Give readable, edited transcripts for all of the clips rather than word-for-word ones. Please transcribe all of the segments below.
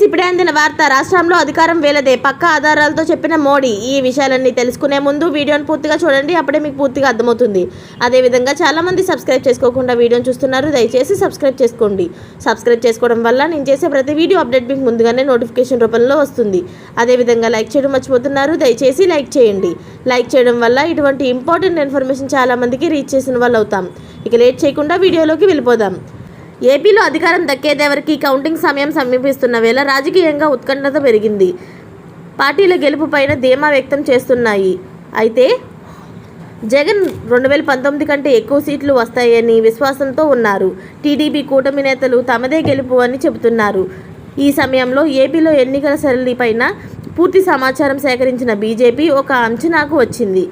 ఇప్పుడే అందిన వార్త. రాష్ట్రంలో అధికారం వేలదే, పక్కా ఆధారాలతో చెప్పిన మోడీ. ఈ విషయాలన్నీ తెలుసుకునే ముందు వీడియోను పూర్తిగా చూడండి, అప్పుడే మీకు పూర్తిగా అర్థమవుతుంది. అదేవిధంగా చాలామంది సబ్స్క్రైబ్ చేసుకోకుండా వీడియోను చూస్తున్నారు, దయచేసి సబ్స్క్రైబ్ చేసుకోండి. సబ్స్క్రైబ్ చేసుకోవడం వల్ల నేను చేసే ప్రతి వీడియో అప్డేట్ మీకు ముందుగానే నోటిఫికేషన్ రూపంలో వస్తుంది. అదేవిధంగా లైక్ చేయడం మర్చిపోతున్నారు, దయచేసి లైక్ చేయండి. లైక్ చేయడం వల్ల ఇటువంటి ఇంపార్టెంట్ ఇన్ఫర్మేషన్ చాలామందికి రీచ్ చేసిన వాళ్ళు అవుతాం. ఇక లేట్ చేయకుండా వీడియోలోకి వెళ్ళిపోదాం. ఏపీలో అధికారం దక్కేదెవరికి కౌంటింగ్ సమయం సమీపిస్తున్న వేళ రాజకీయంగా ఉత్కంఠత పెరిగింది. పార్టీల గెలుపు పైన ధీమా వ్యక్తం చేస్తున్నాయి. అయితే జగన్ 2019 కంటే ఎక్కువ సీట్లు వస్తాయని విశ్వాసంతో ఉన్నారు. టీడీపీ కూటమి నేతలు తమదే గెలుపు అని చెబుతున్నారు. ఈ సమయంలో ఏపీలో ఎన్నికల సరళిపైన పూర్తి సమాచారం సేకరించిన బీజేపీ ఒక అంచనాకు వచ్చింది.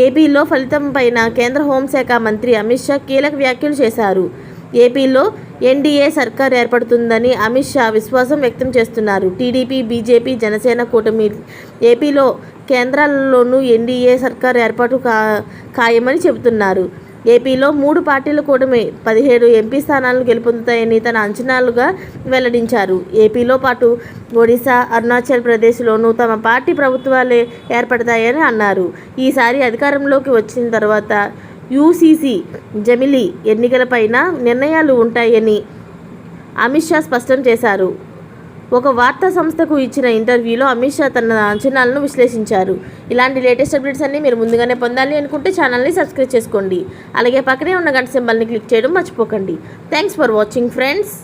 ఏపీలో ఫలితం పైన కేంద్ర హోంశాఖ మంత్రి అమిత్ షా కీలక వ్యాఖ్యలు చేశారు. ఏపీలో ఎన్డీఏ సర్కార్ ఏర్పడుతుందని అమిత్ షా విశ్వాసం వ్యక్తం చేస్తున్నారు. టీడీపీ, బీజేపీ, జనసేన కూటమి ఏపీలో కేంద్రాల్లోనూ ఎన్డీఏ సర్కార్ ఏర్పాటు ఖాయమని చెబుతున్నారు. ఏపీలో 3 పార్టీల కూటమి 17 ఎంపీ స్థానాలను గెలుపొందుతాయని తన అంచనాలుగా వెల్లడించారు. ఏపీలో పాటు ఒడిశా, అరుణాచల్ ప్రదేశ్లోనూ తమ పార్టీ ప్రభుత్వాలే ఏర్పడతాయని అన్నారు. ఈసారి అధికారంలోకి వచ్చిన తర్వాత యూసీసీ జమిలీ ఎన్నికలపైన నిర్ణయాలు ఉంటాయని అమిత్ షా స్పష్టం చేశారు. ఒక వార్తా సంస్థకు ఇచ్చిన ఇంటర్వ్యూలో అమిత్ షా తన అంచనాలను విశ్లేషించారు. ఇలాంటి లేటెస్ట్ అప్డేట్స్ అన్నీ మీరు ముందుగానే పొందాలి అనుకుంటే ఛానల్ని సబ్స్క్రైబ్ చేసుకోండి. అలాగే పక్కనే ఉన్న గంట సింబల్ని క్లిక్ చేయడం మర్చిపోకండి. Thanks for watching friends.